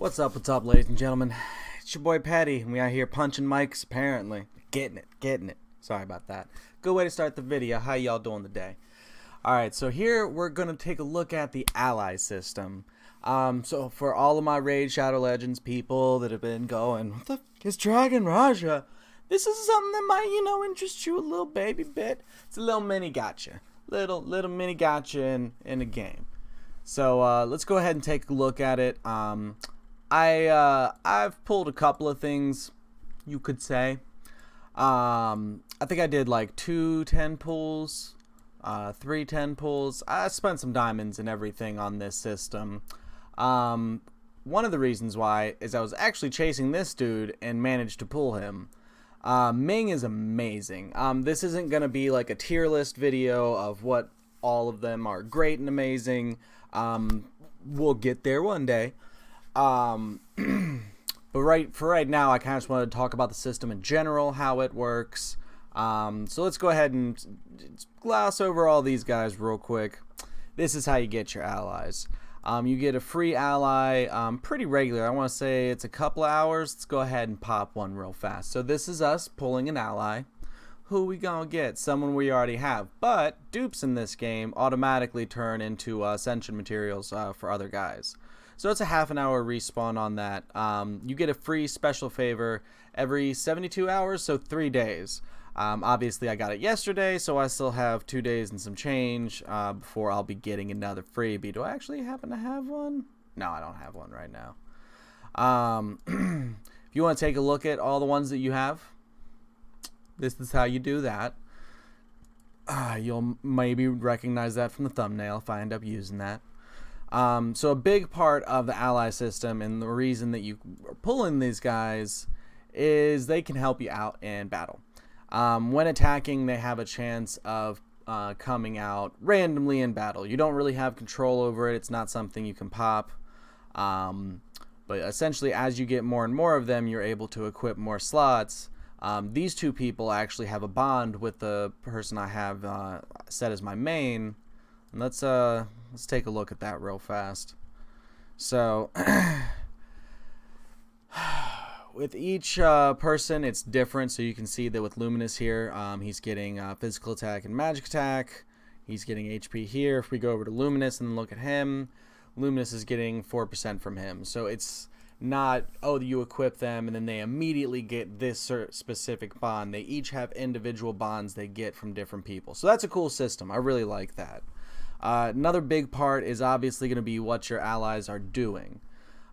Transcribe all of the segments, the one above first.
What's up, ladies and gentlemen? It's your boy Patty, and we out here punching mics, apparently. Getting it. Sorry about that. Good way to start the video. How y'all doing today? Alright, so here we're going to take a look at the ally system. So for all of my Raid Shadow Legends people that have been going, what the f is Dragon Raja? This is something that might, interest you a little baby bit. It's a little mini gacha. Little mini gacha in a game. So let's go ahead and take a look at it. I've pulled a couple of things, you could say. I think I did like 2 10 pulls, 3 10 pulls. I spent some diamonds and everything on this system. One of the reasons why is I was actually chasing this dude and managed to pull him. Ming is amazing. This isn't going to be like a tier list video of what all of them are great and amazing. We'll get there one day. But for right now, I kind of just wanted to talk about the system in general, how it works. So let's go ahead and gloss over all these guys real quick. This is how you get your allies. You get a free ally pretty regular. I want to say it's a couple of hours. Let's go ahead and pop one real fast. So this is us pulling an ally. Who we gonna get? Someone we already have. But dupes in this game automatically turn into ascension materials for other guys. So it's a half an hour respawn on that. You get a free special favor every 72 hours, so 3 days. Obviously, I got it yesterday, so I still have 2 days and some change before I'll be getting another freebie. Do I actually happen to have one? No, I don't have one right now. If you want to take a look at all the ones that you have, this is how you do that. You'll maybe recognize that from the thumbnail if I end up using that. So a big part of the ally system and the reason that you are pulling these guys is they can help you out in battle. When attacking, they have a chance of coming out randomly in battle. You don't really have control over it. It's not something you can pop. But essentially, as you get more and more of them, you're able to equip more slots. These two people actually have a bond with the person I have set as my main. And let's take a look at that real fast. So with each person, it's different. So you can see that with Luminous here, he's getting physical attack and magic attack. He's getting HP here. If we go over to Luminous and look at him, Luminous is getting 4% from him. So it's not, oh, you equip them and then they immediately get this specific bond. They each have individual bonds they get from different people. So that's a cool system. I really like that. Another big part is obviously going to be what your allies are doing.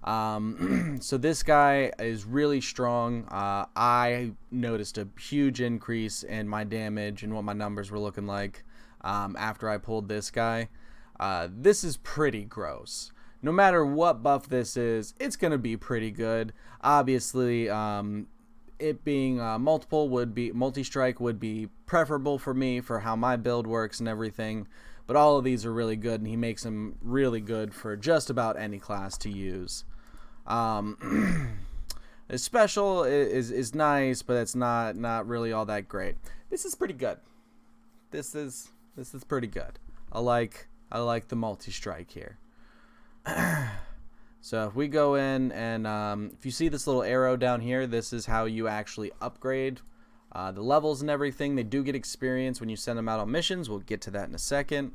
So this guy is really strong. I noticed a huge increase in my damage and what my numbers were looking like after I pulled this guy. This is pretty gross. No matter what buff this is, it's going to be pretty good. Obviously, it being multi-strike would be preferable for me for how my build works and everything. But all of these are really good, and he makes them really good for just about any class to use. The special is nice, but it's not really all that great. This is pretty good. This is pretty good. I like the multi-strike here. So if we go in and if you see this little arrow down here, this is how you actually upgrade the levels and everything. They do get experience when you send them out on missions. We'll get to that in a second.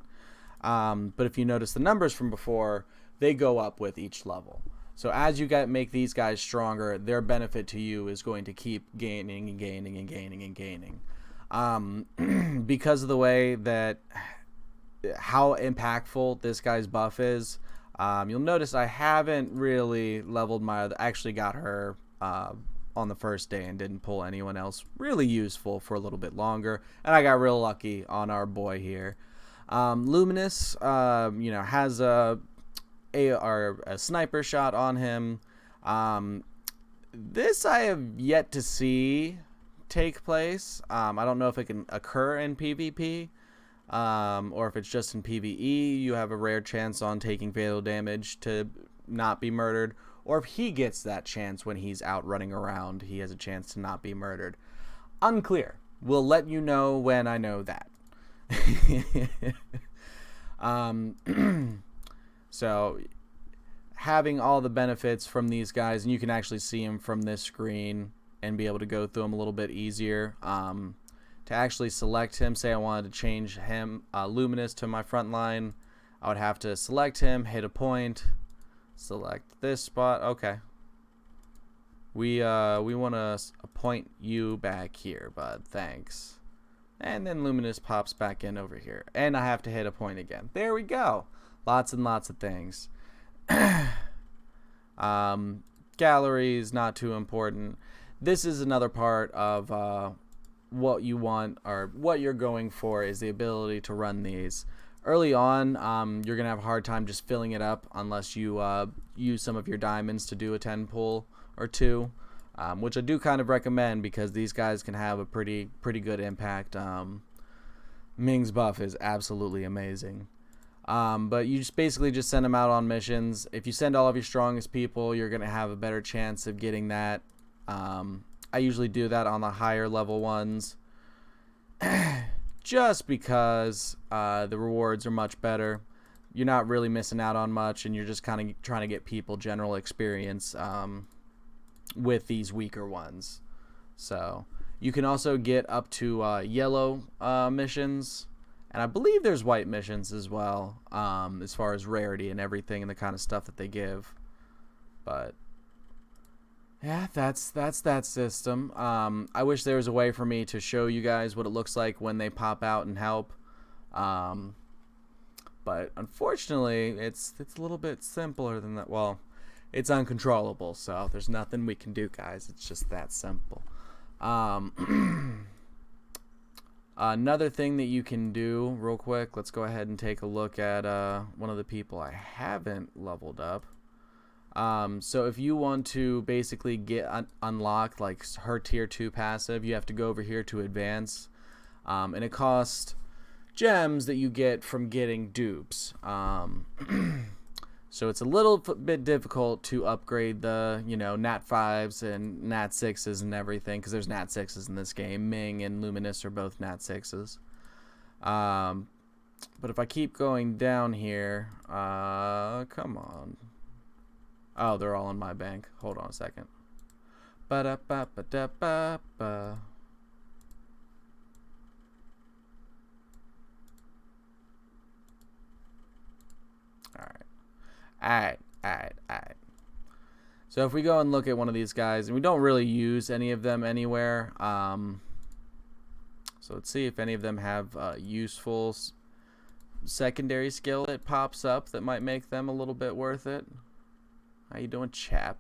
But if you notice the numbers from before, they go up with each level. So as you make these guys stronger, their benefit to you is going to keep gaining and gaining and gaining and gaining. Because of the way that how impactful this guy's buff is, you'll notice I haven't really leveled I actually got her on the first day and didn't pull anyone else really useful for a little bit longer, and I got real lucky on our boy here. Luminous has a sniper shot on him. This I have yet to see take place. I don't know if it can occur in PvP or if it's just in PvE. You have a rare chance on taking fatal damage to not be murdered, or if he gets that chance when he's out running around, he has a chance to not be murdered. Unclear. We'll let you know when I know that. So having all the benefits from these guys, and you can actually see them from this screen and be able to go through them a little bit easier. To actually select him, say I wanted to change him, Luminous, to my front line, I would have to select him, hit a point, select this spot. Okay. We want to appoint you back here, bud. Thanks. And then Luminous pops back in over here. And I have to hit a point again. There we go. Lots and lots of things. Galleries, not too important. This is another part of what you want, or what you're going for, is the ability to run these. Early on, you're going to have a hard time just filling it up unless you use some of your diamonds to do a 10 pull or 2, which I do kind of recommend because these guys can have a pretty good impact. Ming's buff is absolutely amazing. But you just basically just send them out on missions. If you send all of your strongest people, you're going to have a better chance of getting that. I usually do that on the higher level ones just because the rewards are much better. You're not really missing out on much, and you're just kind of trying to get people general experience with these weaker ones. So you can also get up to yellow missions, and I believe there's white missions as well, as far as rarity and everything and the kind of stuff that they give. But yeah, that's that system. I wish there was a way for me to show you guys what it looks like when they pop out and help. But unfortunately, it's a little bit simpler than that. Well, it's uncontrollable, so there's nothing we can do, guys. It's just that simple. Another thing that you can do real quick, let's go ahead and take a look at one of the people I haven't leveled up. So if you want to basically get unlocked like her tier 2 passive, you have to go over here to advance, and it costs gems that you get from getting dupes. So it's a little bit difficult to upgrade the, Nat 5s and Nat 6s and everything, because there's Nat 6s in this game. Ming and Luminous are both Nat 6s. But if I keep going down here, come on. Oh, they're all in my bank. Hold on a second. Ba-da-ba-ba-da-ba-ba. Alright. So if we go and look at one of these guys, and we don't really use any of them anywhere, so let's see if any of them have useful secondary skill that pops up that might make them a little bit worth it. How you doing, chap?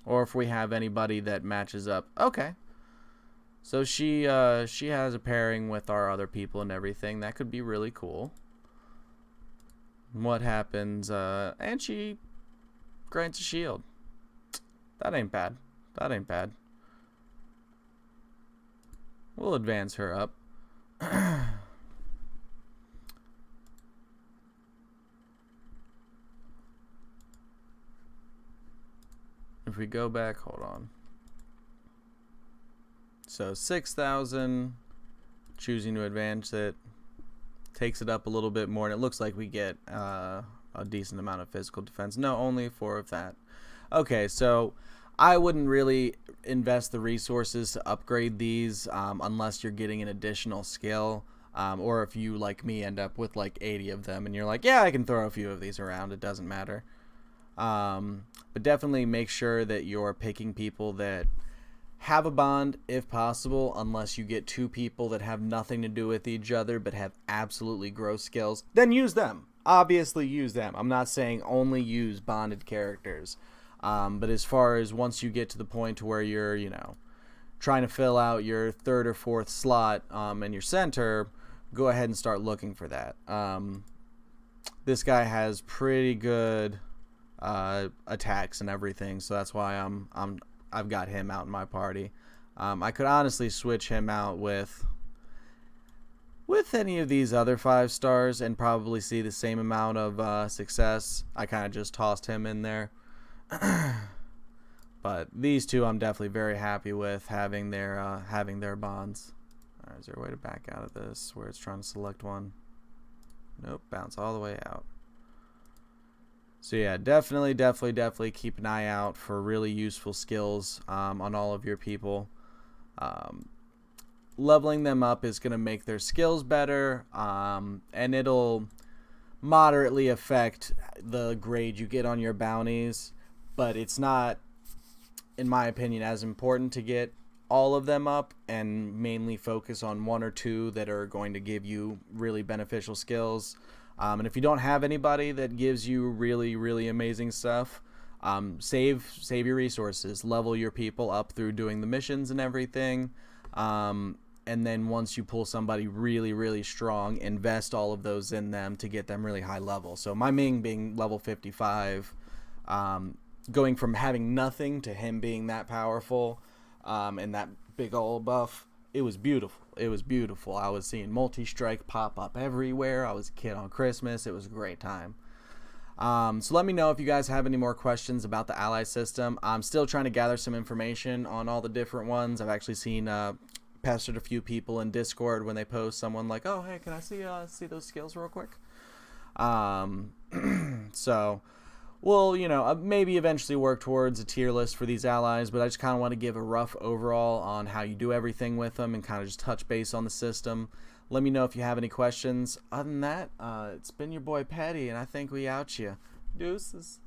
Or if we have anybody that matches up. Okay. So she has a pairing with our other people and everything. That could be really cool. What happens? And she grants a shield. That ain't bad. We'll advance her up. If we go back, hold on. So 6,000, choosing to advance it, takes it up a little bit more, and it looks like we get a decent amount of physical defense. No, only 4 of that. Okay, so I wouldn't really invest the resources to upgrade these unless you're getting an additional skill, or if you, like me, end up with like 80 of them, and you're like, yeah, I can throw a few of these around, it doesn't matter. But definitely make sure that you're picking people that have a bond if possible, unless you get 2 people that have nothing to do with each other but have absolutely gross skills. Then use them. Obviously use them. I'm not saying only use bonded characters. But as far as once you get to the point where you're, trying to fill out your 3rd or 4th slot in your center, go ahead and start looking for that. This guy has pretty good attacks and everything, so that's why I've got him out in my party. I could honestly switch him out with any of these other 5 stars and probably see the same amount of success. I kind of just tossed him in there. But these 2 I'm definitely very happy with having their bonds. Alright, is there a way to back out of this where it's trying to select one? Nope, bounce all the way out. So yeah, definitely keep an eye out for really useful skills on all of your people. Um, Leveling them up is going to make their skills better, and it'll moderately affect the grade you get on your bounties, but it's not, in my opinion, as important to get all of them up and mainly focus on one or two that are going to give you really beneficial skills. And if you don't have anybody that gives you really amazing stuff, save your resources, level your people up through doing the missions and everything. And then once you pull somebody really strong, invest all of those in them to get them really high level. So my Ming being level 55, going from having nothing to him being that powerful, and that big old buff, it was beautiful. It was beautiful. I was seeing multi-strike pop up everywhere. I was a kid on Christmas. It was a great time. So let me know if you guys have any more questions about the ally system. I'm still trying to gather some information on all the different ones. I've actually seen pestered a few people in Discord when they post someone like, oh hey, can I see those skills real quick? So we'll, maybe eventually work towards a tier list for these allies, but I just kind of want to give a rough overall on how you do everything with them and kind of just touch base on the system. Let me know if you have any questions. Other than that, it's been your boy Patty, and I think we out you. Deuces.